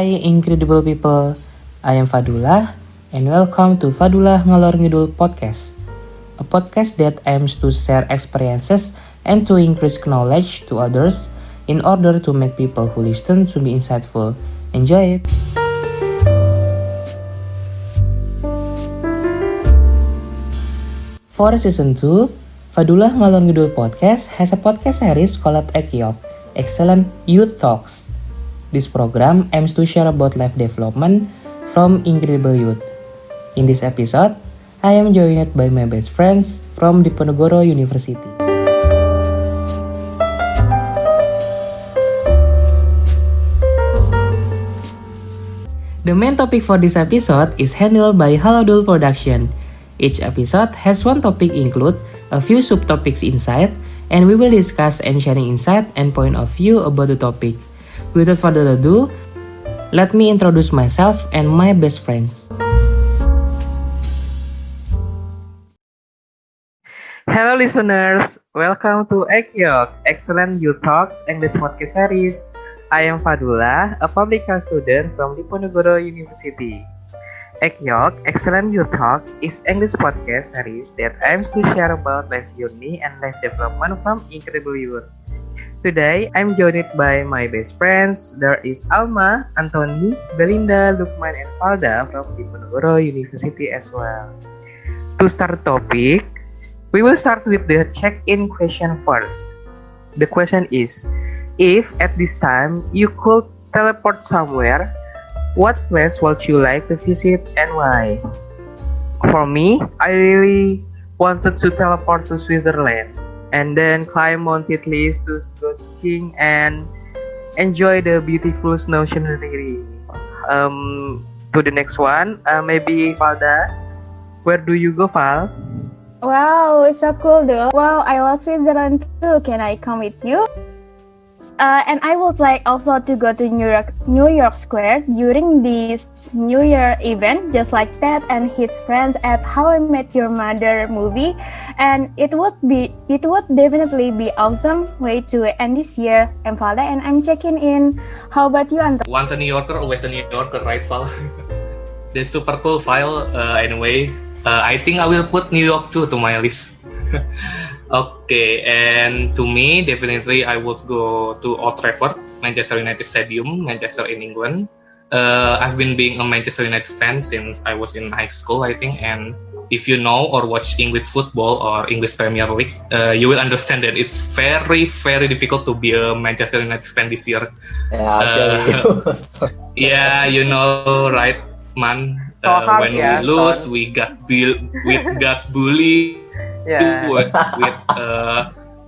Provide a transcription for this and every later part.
Hai incredible people, I am Fadhlullah and welcome to Fadhlullah Ngalor Ngidul podcast. A podcast that aims to share experiences and to increase knowledge to others in order to make people who listen to be insightful. Enjoy it! For season 2, Fadhlullah Ngalor Ngidul podcast has a podcast series called Ekyok, Excellent Youth Talks. This program aims to share about life development from incredible youth. In this episode, I am joined by my best friends from Diponegoro University. The main topic for this episode is handled by Halodul Production. Each episode has one topic include a few subtopics inside, and we will discuss and sharing insight and point of view about the topic. Without further ado, let me introduce myself and my best friends. Hello listeners, welcome to Ekyok, Excellent Youth Talks English Podcast Series. I am Fadhlullah, a public health student from Diponegoro University. Ekyok, Excellent Youth Talks is English podcast series that aims to share about life journey and life development from incredible youth. Today, I'm joined by my best friends. There is Alma, Anthony, Belinda, Lukman, and Falda from Diponegoro University as well. To start the topic, we will start with the check-in question first. The question is, if at this time you could teleport somewhere, what place would you like to visit and why? For me, I really wanted to teleport to Switzerland and then climb Mount Titlis to go skiing and enjoy the beautiful snow scenery. To the next one, maybe Falda. Where do you go, Fal? Wow, it's so cool though. Wow, I love Switzerland too. Can I come with you? And I would like also to go to New York Square during this New Year event, just like Ted and his friends at How I Met Your Mother movie. And it would definitely be awesome way to end this year. I'm Falda and I'm checking in. How about you, Anto? Once a New Yorker, always a New Yorker, right, Val? That's super cool, Val. Anyway, I think I will put New York too to my list. Okay, and to me, definitely I would go to Old Trafford, Manchester United Stadium, Manchester in England. I've been being a Manchester United fan since I was in high school, I think, and if you know or watch English football or English Premier League, you will understand that it's very, very difficult to be a Manchester United fan this year. Yeah, you know, right, man? When we lose, we got bullied. Yeah.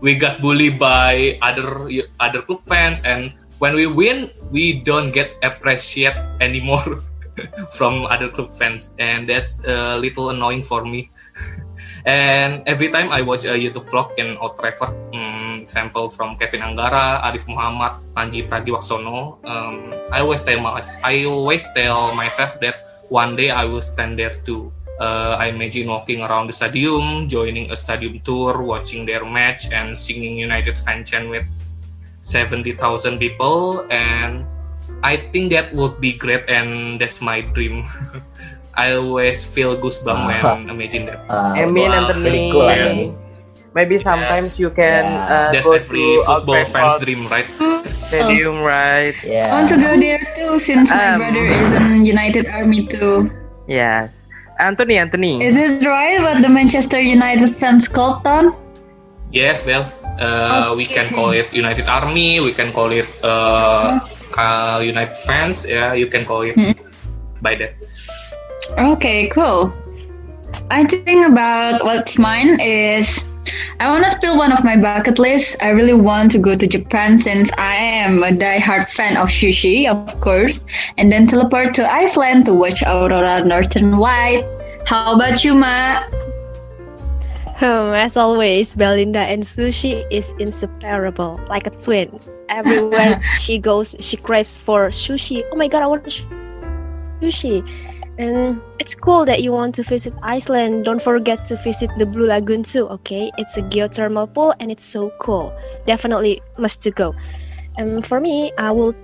We got bullied by other club fans, and when we win, we don't get appreciated anymore from other club fans, and that's a little annoying for me. And every time I watch a YouTube vlog in Old Trafford, example from Kevin Anggara, Arif Muhammad, Panji Pragiwaksono, I always tell myself that one day I will stand there too. I imagine walking around the stadium, joining a stadium tour, watching their match, and singing United fan chant with 70,000 people. And I think that would be great, and that's my dream. I always feel goosebumps when imagine that. Anthony. Cool, yes. Maybe sometimes you can that's go every to football fan's dream, right? Stadium, right? Yeah. I want to go there too, since my brother is in United Army too. Yes. Anthony. Is it right what the Manchester United fans called them? Yes, well, we can call it United Army, we can call it United fans, yeah, you can call it by that. Okay, cool. I think about what's mine is I want to spill one of my bucket lists. I really want to go to Japan since I am a die-hard fan of sushi, of course, and then teleport to Iceland to watch Aurora Northern Light. How about you, Ma? As always, Belinda and sushi is inseparable, like a twin. Everywhere she goes, she craves for sushi. Oh my god, I want sushi. And it's cool that you want to visit Iceland. Don't forget to visit the Blue Lagoon too, okay? It's a geothermal pool and it's so cool. Definitely must to go. And for me, I will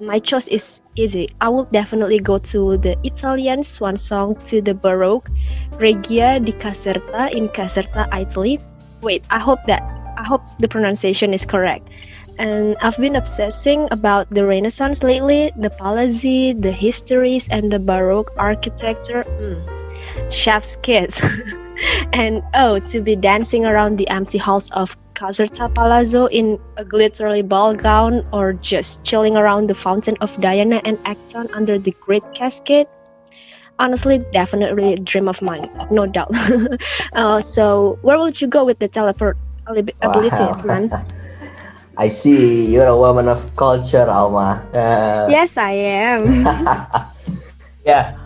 my choice is easy. I will definitely go to the Italian swan song to the Baroque Regia di Caserta in Caserta, Italy. Wait, I hope the pronunciation is correct. And I've been obsessing about the Renaissance lately, the palazzi, the histories, and the Baroque architecture. Chef's kiss. And to be dancing around the empty halls of Caserta Palazzo in a glittery ball gown, or just chilling around the fountain of Diana and Acton under the Great Cascade. Honestly, definitely a dream of mine, no doubt. So, where would you go with the teleport ability, man? I see you're a woman of culture, Alma. Yes, I am. Yeah,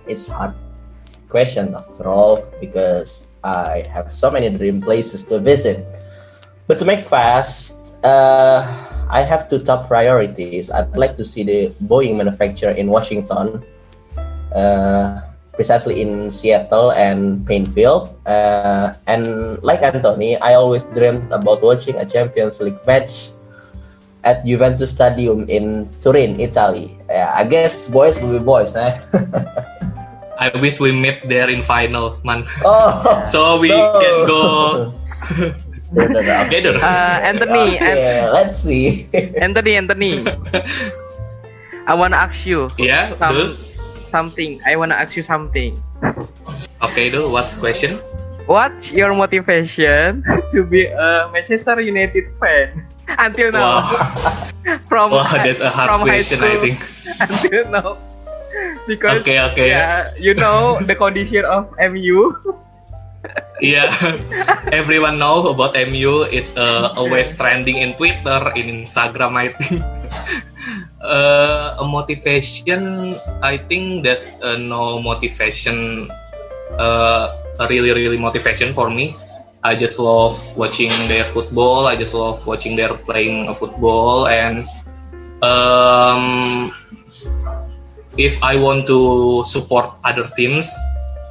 it's hard question after all because I have so many dream places to visit. But to make fast, I have two top priorities. I'd like to see the Boeing manufacturer in Washington, precisely in Seattle and Plainfield. And like Anthony, I always dreamed about watching a Champions League match at Juventus Stadium in Turin, Italy. I guess boys will be boys, eh? I wish we met there in final, man. Oh, So we can go together. Anthony, okay, let's see. Anthony. I wanna ask you Yeah, Dul. something. I wanna ask you something. Okay, Dul, what's question? What's your motivation to be a Manchester United fan until now? From Wow, that's a hard from high question, I school think. until now. Because Okay. yeah, you know the condition of MU. Yeah, everyone know about MU. It's always trending in Twitter, in Instagram, I think. A motivation, I think that no motivation, a really motivation for me. I just love watching their football. I just love watching their playing football, and if I want to support other teams,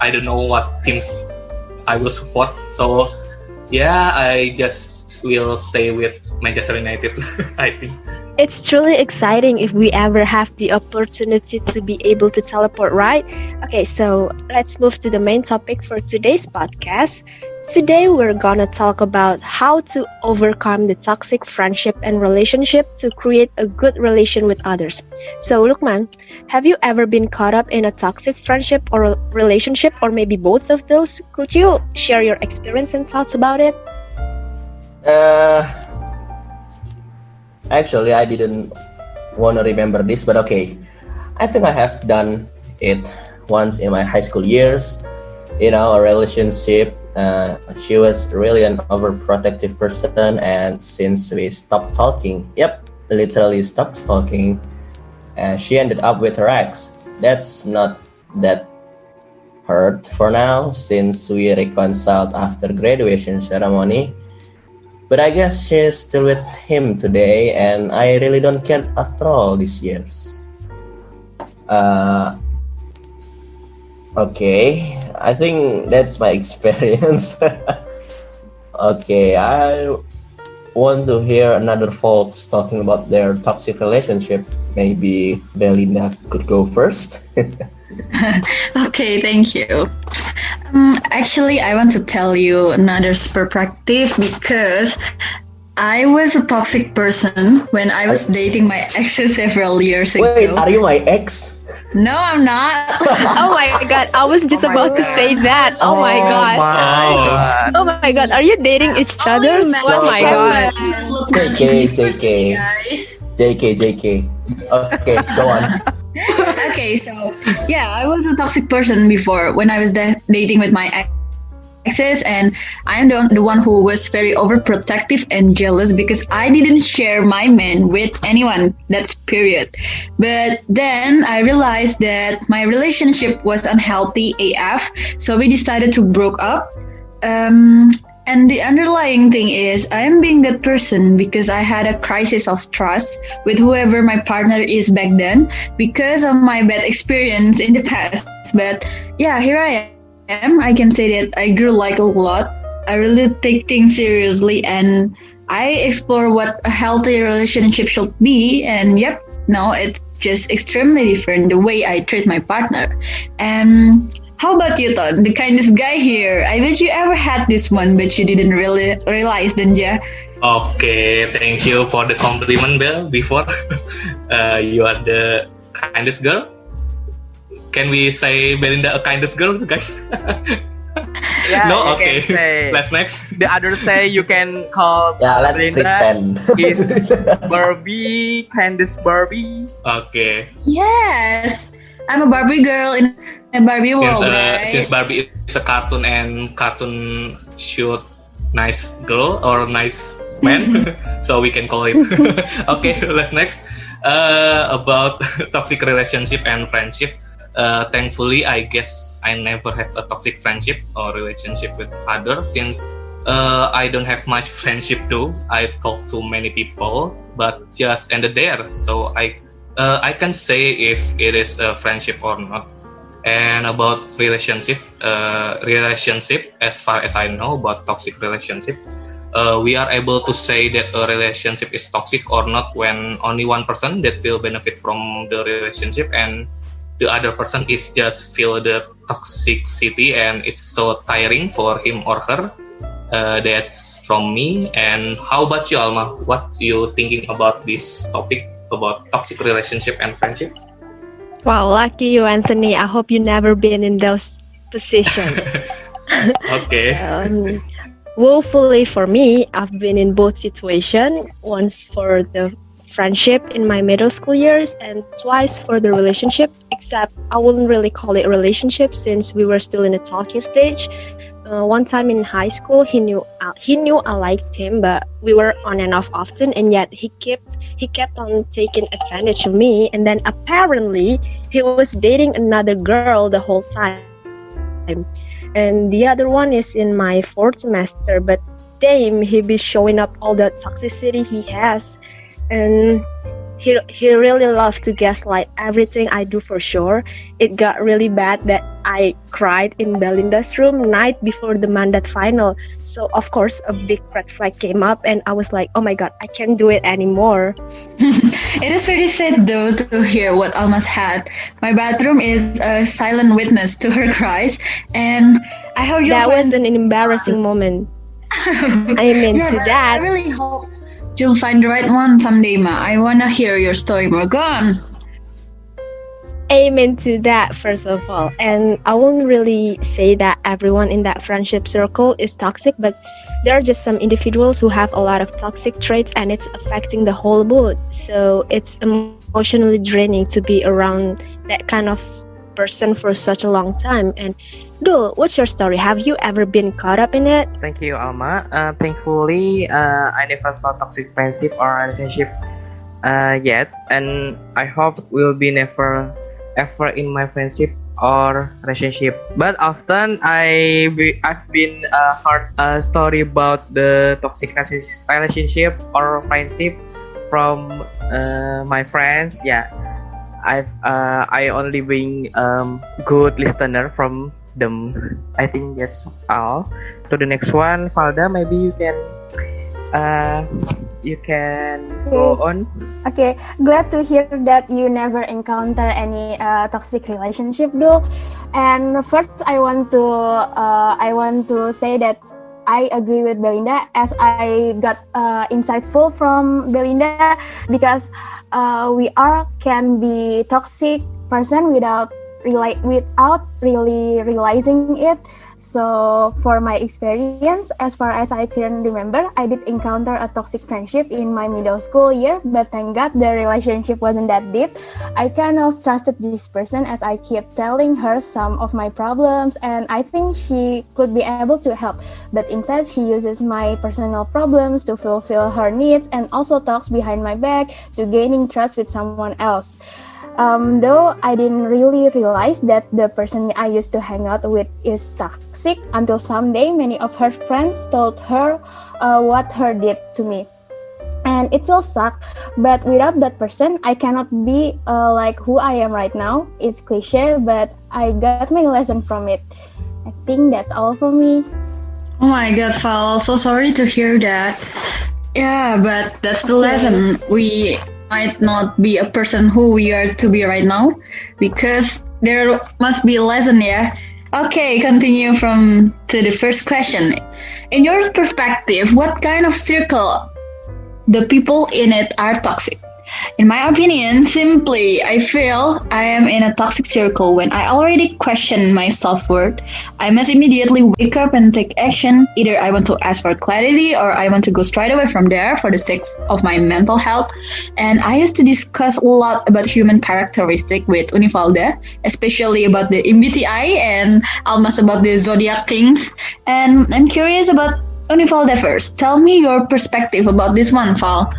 I don't know what teams I will support. So yeah, I just will stay with Manchester United, I think. It's truly exciting if we ever have the opportunity to be able to teleport, right? Okay, so let's move to the main topic for today's podcast. Today we're gonna talk about how to overcome the toxic friendship and relationship to create a good relation with others. So Lukman, have you ever been caught up in a toxic friendship or relationship, or maybe both of those? Could you share your experience and thoughts about it? Actually, I didn't want to remember this, but okay. I think I have done it once in my high school years. You know, a relationship. She was really an overprotective person, and since we stopped talking, literally stopped talking, she ended up with her ex. That's not that hurt for now, since we reconciled after graduation ceremony. But I guess she's still with him today, and I really don't care after all these years. Okay, I think that's my experience. Okay, I want to hear another folks talking about their toxic relationship. Maybe Belinda could go first. Okay, thank you. Actually, I want to tell you another perspective because I was a toxic person when I was dating my exes several years ago. Wait, are you my ex? No, I'm not. Oh my god, I was just about to say that. Oh my god. Oh my god, are you dating each other? Oh my god. JK. Guys. JK. Okay, go on. Okay, so yeah, I was a toxic person before when I was dating with my exes, and I'm the one who was very overprotective and jealous because I didn't share my man with anyone. That's period. But then I realized that my relationship was unhealthy AF, so we decided to break up. And the underlying thing is I am being that person because I had a crisis of trust with whoever my partner is back then because of my bad experience in the past. But yeah, here I am. I can say that I grew like a lot I really take things seriously and I explore what a healthy relationship should be. And yep, no, it's just extremely different the way I treat my partner. And how about you, Ton, the kindest guy here? I bet you ever had this one, but you didn't really realize, didn't you? Okay, thank you for the compliment, Bel. Before, you are the kindest girl. Can we say Belinda a kindest girl, guys? Yeah, No, you okay. can say. Let's next. The others say you can call Yeah, let's Belinda pretend. is Barbie, Candice Barbie. Okay. Yes, I'm a Barbie girl in a Barbie world, Since right? Barbie is a cartoon and cartoon shoot nice girl or nice man, so we can call it. Okay, let's next. About toxic relationship and friendship. Thankfully, I guess I never had a toxic friendship or relationship with others since I don't have much friendship too. I talk to many people, but just ended there. So I can say if it is a friendship or not. And about relationship, as far as I know about toxic relationship, we are able to say that a relationship is toxic or not when only one person that feel benefit from the relationship and the other person is just feel the toxicity and it's so tiring for him or her. That's from me. And how about you, Alma? What you thinking about this topic about toxic relationship and friendship? Wow, lucky you, Anthony. I hope you never been in those positions. Okay. Woefully for me, I've been in both situations. Once for the friendship in my middle school years and twice for the relationship, except I wouldn't really call it relationship since we were still in the talking stage. One time in high school, he knew I liked him, but we were on and off often, and yet he kept on taking advantage of me. And then apparently he was dating another girl the whole time. And the other one is in my fourth semester, but damn, he be showing up all the toxicity he has, and he really loved to gaslight everything I do for sure. It got really bad that I cried in Belinda's room night before the mandat final. So of course a big red flag came up and I was like, oh my god, I can't do it anymore. It is very sad though to hear what Alma's had. My bathroom is a silent witness to her cries, and I hope That was an embarrassing moment. Amen to but that. I really hope you'll find the right one someday, Ma. I wanna hear your story more. Go on. Amen to that, first of all. And I won't really say that everyone in that friendship circle is toxic, but there are just some individuals who have a lot of toxic traits and it's affecting the whole mood. So it's emotionally draining to be around that kind of person for such a long time. And Dul, what's your story? Have you ever been caught up in it? Thank you, Alma. Thankfully, I never felt toxic friendship or relationship yet, and I hope will be never ever in my friendship or relationship. But often I've been heard a story about the toxic relationship or friendship from my friends. Yeah, I only being good listener from them. I think that's all. To the next one, Falda, maybe you can go on. Okay, glad to hear that you never encounter any toxic relationship, though. And first, I want to say that I agree with Belinda, as I got insightful from Belinda, because we all can be toxic person without really realizing it. So for my experience, as far as I can remember, I did encounter a toxic friendship in my middle school year, but thank God the relationship wasn't that deep. I kind of trusted this person as I kept telling her some of my problems, and I think she could be able to help. But instead, she uses my personal problems to fulfill her needs and also talks behind my back to gaining trust with someone else. Though I didn't really realize that the person I used to hang out with is toxic until someday many of her friends told her what her did to me. And it will suck, but without that person, I cannot be like who I am right now. It's cliche, but I got my lesson from it. I think that's all for me. Oh my God, Val, so sorry to hear that. Yeah, but that's the lesson. We might not be a person who we are to be right now because there must be a lesson, yeah. Okay, continue from to the first question. In your perspective, what kind of circle the people in it are toxic? In my opinion, simply, I feel I am in a toxic circle when I already question my self-worth. I must immediately wake up and take action. Either I want to ask for clarity or I want to go straight away from there for the sake of my mental health. And I used to discuss a lot about human characteristic with Univalda, especially about the MBTI and almost about the zodiac things. And I'm curious about Univalda first. Tell me your perspective about this one, Val.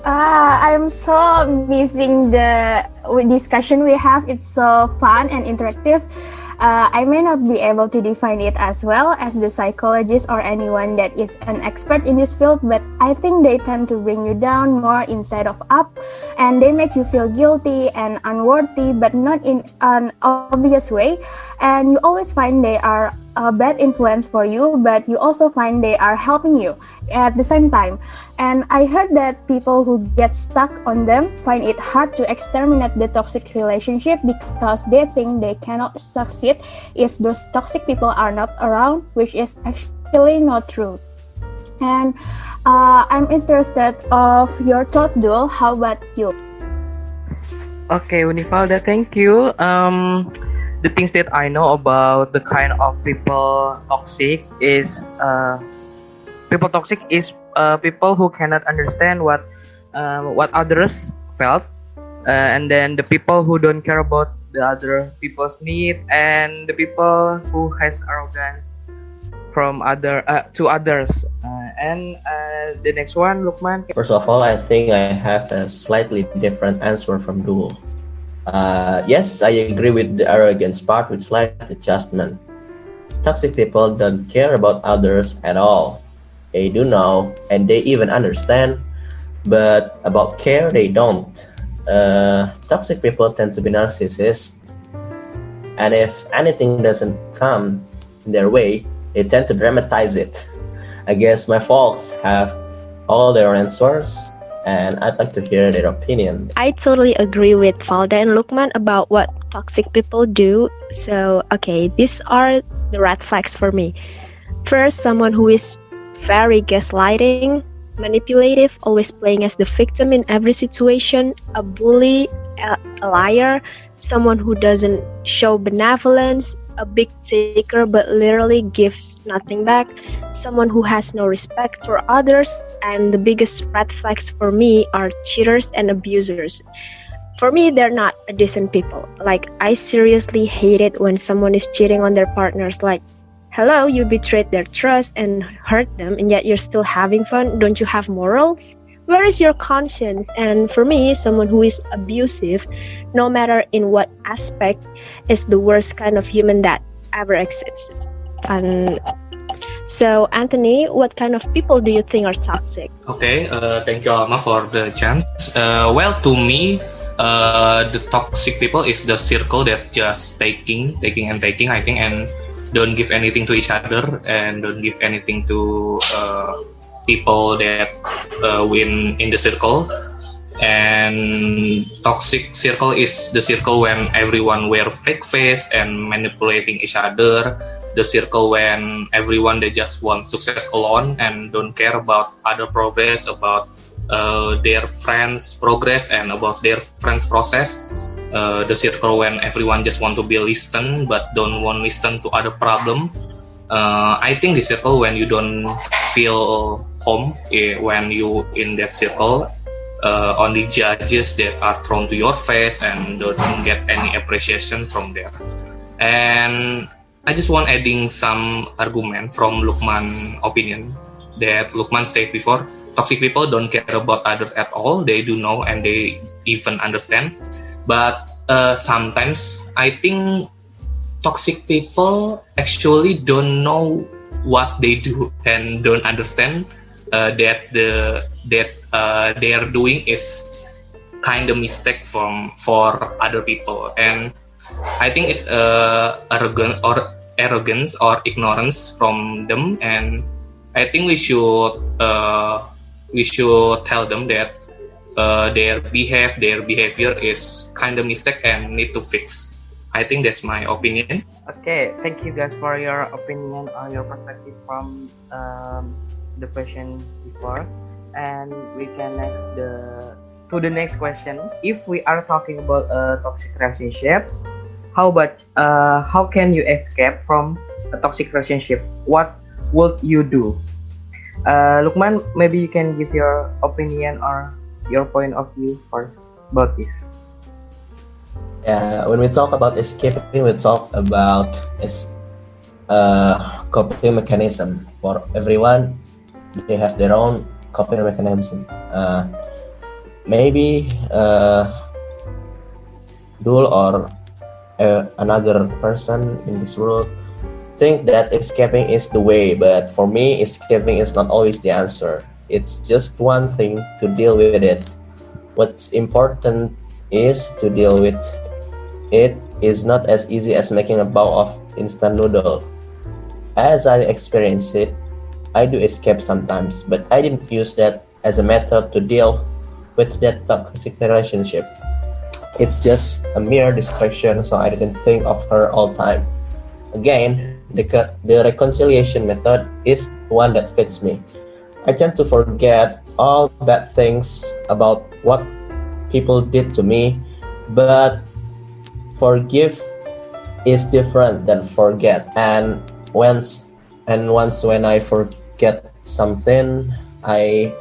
I'm so missing the discussion we have. It's so fun and interactive. I may not be able to define it as well as the psychologist or anyone that is an expert in this field, but I think they tend to bring you down more instead of up, and they make you feel guilty and unworthy, but not in an obvious way. And you always find they are a bad influence for you, but you also find they are helping you at the same time. And I heard that people who get stuck on them find it hard to exterminate the toxic relationship because they think they cannot succeed if those toxic people are not around, which is actually not true. And I'm interested of your thought, Dul. How about you? Okay, Univalda, thank you. The things that I know about the kind of people toxic is people who cannot understand what others felt, and then the people who don't care about the other people's need, and the people who has arrogance from to others. And the next one, Lukman. First of all, I think I have a slightly different answer from Duo. Yes, I agree with the arrogance part with slight adjustment. Toxic people don't care about others at all. They do know and they even understand, but about care they don't. Toxic people tend to be narcissists, and if anything doesn't come their way, they tend to dramatize it. I guess my folks have all their answers, and I'd like to hear their opinion. I totally agree with Valda and Lukman about what toxic people do. So, okay, these are the red flags for me. First, someone who is very gaslighting, manipulative, always playing as the victim in every situation, a bully, a liar, someone who doesn't show benevolence, a big taker but literally gives nothing back, someone who has no respect for others, and the biggest red flags for me are cheaters and abusers. For me, they're not a decent people. Like, I seriously hate it when someone is cheating on their partners. Like, hello, you betrayed their trust and hurt them, and yet you're still having fun. Don't you have morals? Where is your conscience? And for me, someone who is abusive, no matter in what aspect, is the worst kind of human that ever exists. And so, Anthony, what kind of people do you think are toxic? Okay, thank you, Alma, for the chance. Well, to me, the toxic people is the circle that just taking, I think, and don't give anything to each other and don't give anything to people that win in the circle. And toxic circle is the circle when everyone wear fake face and manipulating each other. The circle when everyone they just want success alone and don't care about other progress, about their friends' progress and about their friends' process. The circle when everyone just want to be listened but don't want to listen to other problem. I think the circle when you don't feel home when you in that circle. Only judges that are thrown to your face and don't get any appreciation from there. And I just want adding some argument from Lukman opinion that Lukman said before. Toxic people don't care about others at all. They do know and they even understand. But sometimes I think toxic people actually don't know what they do and don't understand that they are doing is kind of mistake for other people. And I think it's arrogant or arrogance or ignorance from them, and I think we should tell them that their behavior is kind of mistake and need to fix. I think that's my opinion. Okay, thank you guys for your opinion or your perspective from the question before, and we can to the next question. If we are talking about a toxic relationship, how can you escape from a toxic relationship? What would you do? Lukman, maybe you can give your opinion or your point of view first about this. Yeah, when we talk about escaping, we talk about coping mechanism. For everyone, they have their own coping mechanism. Maybe Dul or another person in this world think that escaping is the way, but for me, escaping is not always the answer. It's just one thing to deal with it. What's important is to deal with it is not as easy as making a bowl of instant noodle. As I experience it, I do escape sometimes, but I didn't use that as a method to deal with that toxic relationship. It's just a mere distraction, so I didn't think of her all time. Again, the reconciliation method is one that fits me. I tend to forget all bad things about what people did to me, but forgive is different than forget. And once when I forget something, I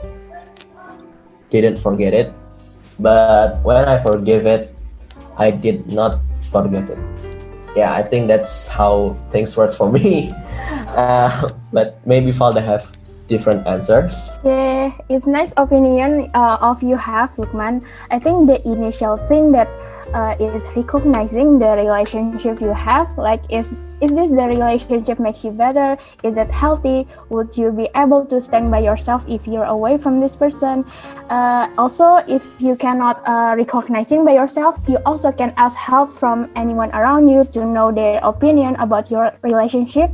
didn't forget it. But when I forgive it, I did not forget it. Yeah, I think that's how things work for me. But maybe Falda have different answers. Yeah, it's nice opinion of you have, Lukman. I think the initial thing that is recognizing the relationship you have. Like, is this the relationship makes you better? Is it healthy? Would you be able to stand by yourself if you're away from this person? Also, if you cannot recognizing by yourself, you also can ask help from anyone around you to know their opinion about your relationship.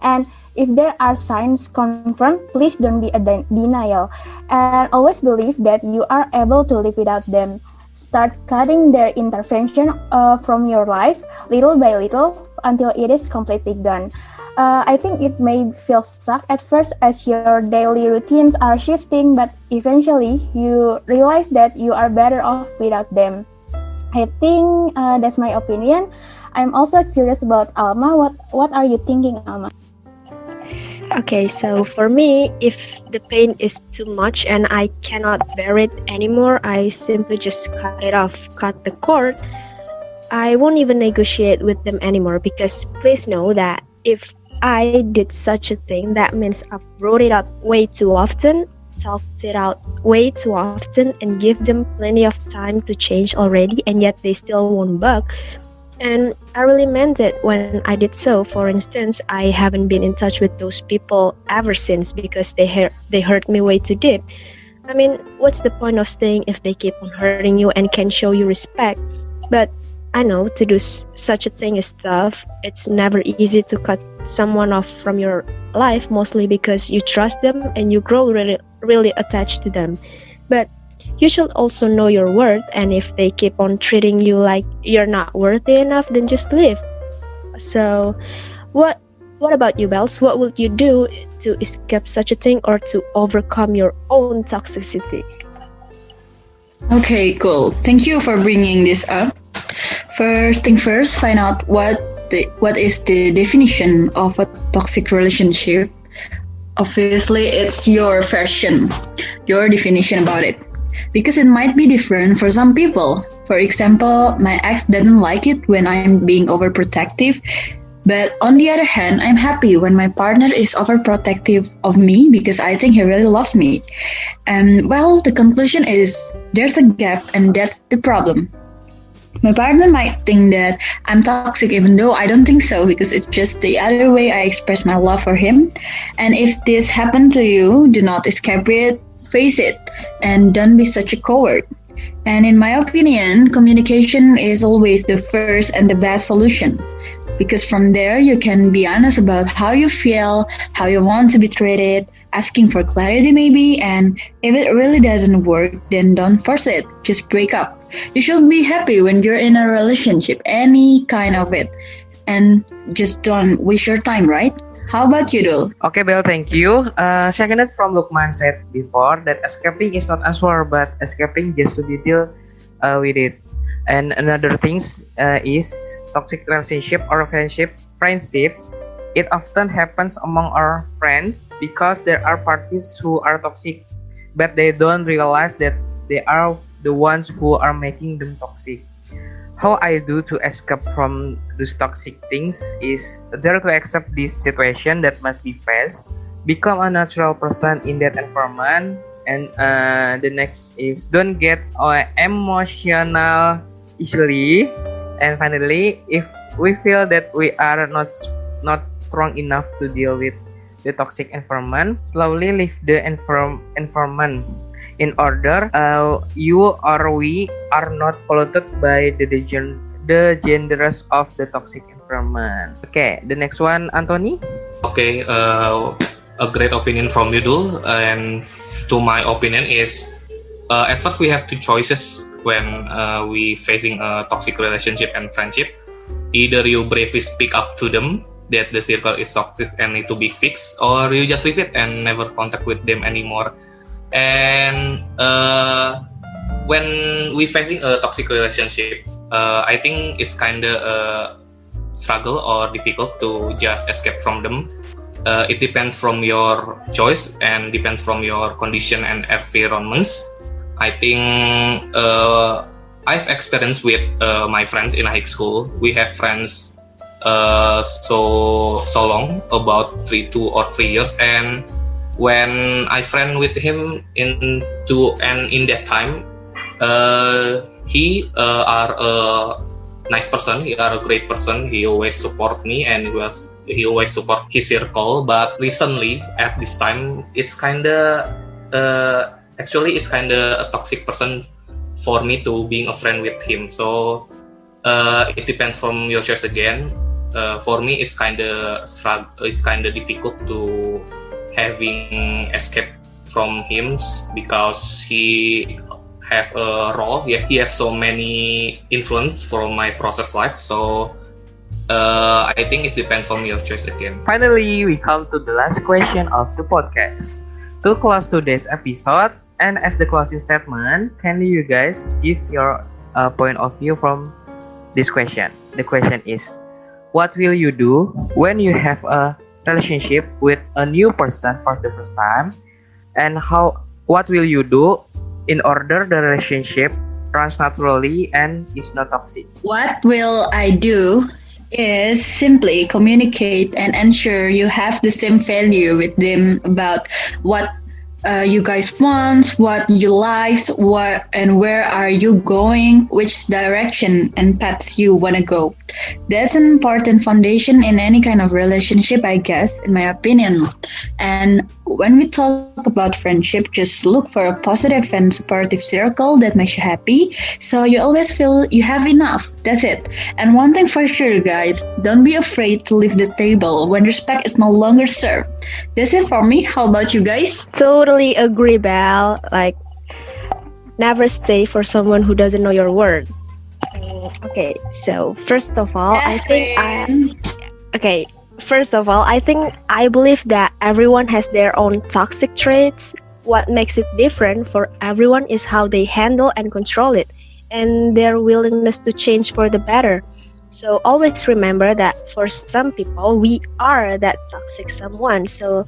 And if there are signs confirmed, please don't be a denial. And always believe that you are able to live without them. Start cutting their intervention from your life little by little until it is completely gone. I think it may feel suck at first as your daily routines are shifting, but eventually you realize that you are better off without them. I think that's my opinion. I'm also curious about Alma. What are you thinking, Alma? Okay, so for me, if the pain is too much and I cannot bear it anymore, I simply just cut it off, cut the cord. I won't even negotiate with them anymore, because please know that if I did such a thing, that means I've brought it up way too often, talked it out way too often, and give them plenty of time to change already, and yet they still won't bug. And I really meant it when I did so. For instance, I haven't been in touch with those people ever since because they hurt me way too deep. I mean, what's the point of staying if they keep on hurting you and can show you respect? But I know to do such a thing is tough. It's never easy to cut someone off from your life, mostly because you trust them and you grow really, really attached to them. But you should also know your worth, and if they keep on treating you like you're not worthy enough, then just leave. So, what about you, Bells? What would you do to escape such a thing or to overcome your own toxicity? Okay, cool. Thank you for bringing this up. First thing first, find out what is the definition of a toxic relationship. Obviously, it's your version, your definition about it. Because it might be different for some people. For example, my ex doesn't like it when I'm being overprotective. But on the other hand, I'm happy when my partner is overprotective of me because I think he really loves me. And well, the conclusion is there's a gap, and that's the problem. My partner might think that I'm toxic even though I don't think so, because it's just the other way I express my love for him. And if this happened to you, do not escape it. Face it, and don't be such a coward. And in my opinion, communication is always the first and the best solution. because from there you can be honest about how you feel, how you want to be treated, asking for clarity maybe, and if it really doesn't work, then don't force it, just break up. You should be happy when you're in a relationship, any kind of it, and just don't waste your time, right? How about you, Dul? Okay, Bel, thank you. Seconded from Lukman said before that escaping is not answer, but escaping just to deal with it. And another things is toxic relationship or friendship. It often happens among our friends because there are parties who are toxic, but they don't realize that they are the ones who are making them toxic. How I do to escape from these toxic things is there to accept this situation that must be faced, become a natural person in that environment, and the next is don't get emotional easily. And finally, if we feel that we are not strong enough to deal with the toxic environment, slowly leave the environment in order you or we are not polluted by the dangers of the toxic environment. Okay, the next one, Anthony. Okay, a great opinion from you, Dul. And to my opinion is, at first we have two choices when we facing a toxic relationship and friendship. Either you bravely speak up to them that the circle is toxic and need to be fixed, or you just leave it and never contact with them anymore. And when we facing a toxic relationship, I think it's kind of a struggle or difficult to just escape from them. It depends from your choice and depends from your condition and environments. I think I've experienced with my friends in high school. We have friends so long, about 2 or 3 years, and when I friend with him in that time, he are a nice person. He are a great person. He always support me and he always support his circle. But recently, at this time, it's kinda it's kinda a toxic person for me to being a friend with him. So it depends from your choice again. For me, it's kinda difficult to having escape from him because he have a role. He has so many influence from my process life. So I think it depends from your choice again. Finally, we come to the last question of the podcast. To close today's episode, and as the closing statement, can you guys give your point of view from this question? The question is, what will you do when you have a relationship with a new person for the first time, and what will you do in order the relationship runs naturally and is not toxic? What will I do is simply communicate and ensure you have the same value with them about what you guys want, what you like, what and where are you going, which direction and paths you want to go. That's an important foundation in any kind of relationship, I guess, in my opinion. And when we talk about friendship, just look for a positive and supportive circle that makes you happy, so you always feel you have enough. That's it. And one thing for sure, guys, don't be afraid to leave the table when respect is no longer served. That's it for me. How about you guys? Totally agree, Belle. Like, never stay for someone who doesn't know your word. Okay, so first of all, Yes, I think I believe that everyone has their own toxic traits. What makes it different for everyone is how they handle and control it, and their willingness to change for the better. So always remember that for some people, we are that toxic someone. So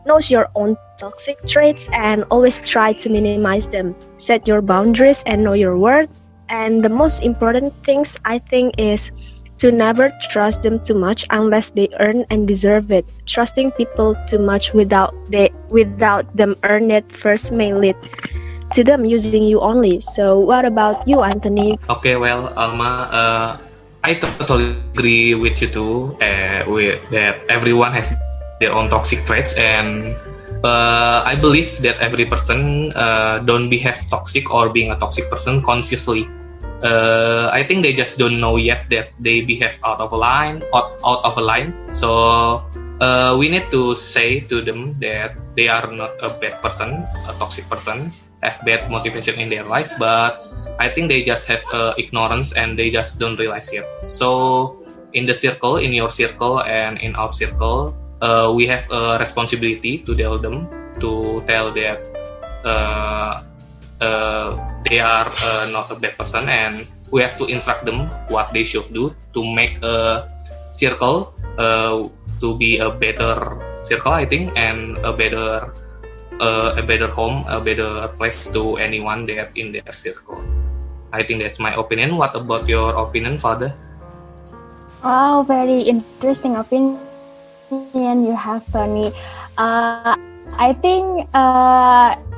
know your own toxic traits and always try to minimize them. Set your boundaries and know your worth. And the most important things, I think, is to never trust them too much unless they earn and deserve it. Trusting people too much without them earn it first may lead to them using you only. So what about you, Anthony? Okay, well, Alma, I totally agree with you too. With that everyone has their own toxic traits, and I believe that every person don't behave toxic or being a toxic person consciously. I think they just don't know yet that they behave out of a line. So we need to say to them that they are not a bad person, a toxic person, have bad motivation in their life, but I think they just have ignorance and they just don't realize it. So in the circle, in your circle and in our circle, we have a responsibility to tell them, to tell that they are not a bad person, and we have to instruct them what they should do to make a circle to be a better circle, I think, and a better home, a better place to anyone that in their circle. I think that's my opinion. What about your opinion, Father? Wow, very interesting opinion you have, Tony. I think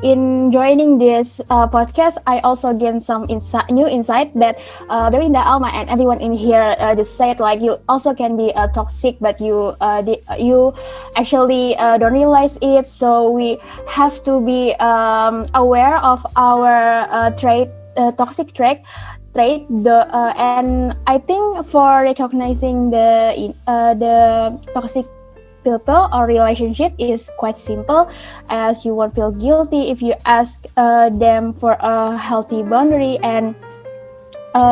in joining this podcast, I also gained some new insight that Belinda, Alma, and everyone in here just said like you also can be toxic, but you actually don't realize it. So we have to be aware of our toxic trait. And I think for recognizing the toxic people or relationship is quite simple, as you won't feel guilty if you ask them for a healthy boundary, and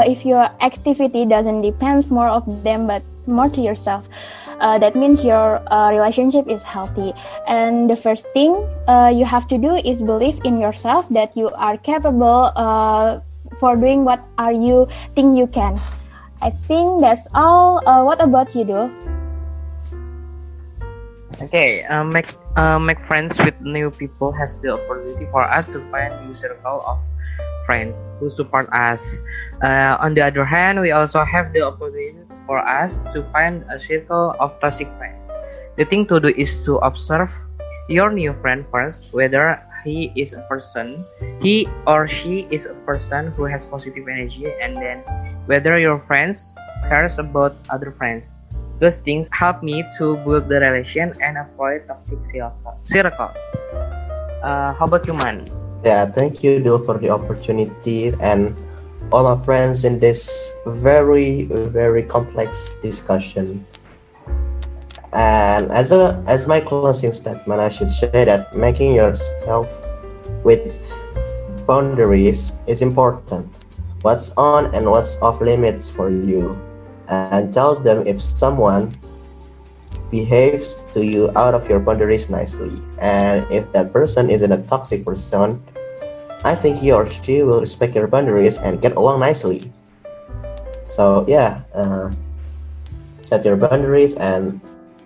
if your activity doesn't depend more of them but more to yourself, that means your relationship is healthy. And the first thing you have to do is believe in yourself that you are capable for doing what are you think you can. I think that's all. What about you, Dul? Okay, make friends with new people has the opportunity for us to find new circle of friends who support us. On the other hand, we also have the opportunity for us to find a circle of toxic friends. The thing to do is to observe your new friend first, whether he or she is a person who has positive energy, and then whether your friends cares about other friends. Those things help me to build the relation and avoid toxic circles. How about you, Man? Yeah, thank you, Dil, for the opportunity and all my friends in this very, very complex discussion. And as my closing statement, I should say that making yourself with boundaries is important. What's on and what's off limits for you, and tell them if someone behaves to you out of your boundaries nicely. And if that person isn't a toxic person, I think he or she will respect your boundaries and get along nicely. So yeah, set your boundaries and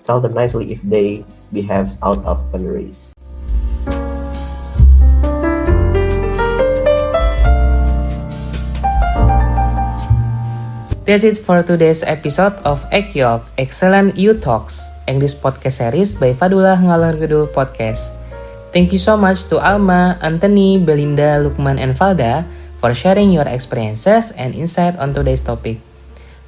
tell them nicely if they behave out of boundaries. That's it for today's episode of Ekyok, Excellent You Talks, English podcast series by Fadhlullah Ngalor Ngidul Podcast. Thank you so much to Alma, Anthony, Belinda, Lukman, and Valda for sharing your experiences and insight on today's topic.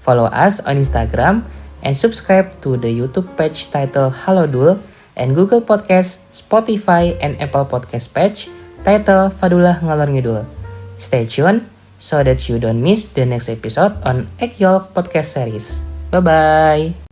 Follow us on Instagram and subscribe to the YouTube page titled Halodul, and Google Podcast, Spotify, and Apple Podcast page titled Fadhlullah Ngalor Ngidul. Stay tuned so that you don't miss the next episode on Ekyok Podcast series. Bye-bye!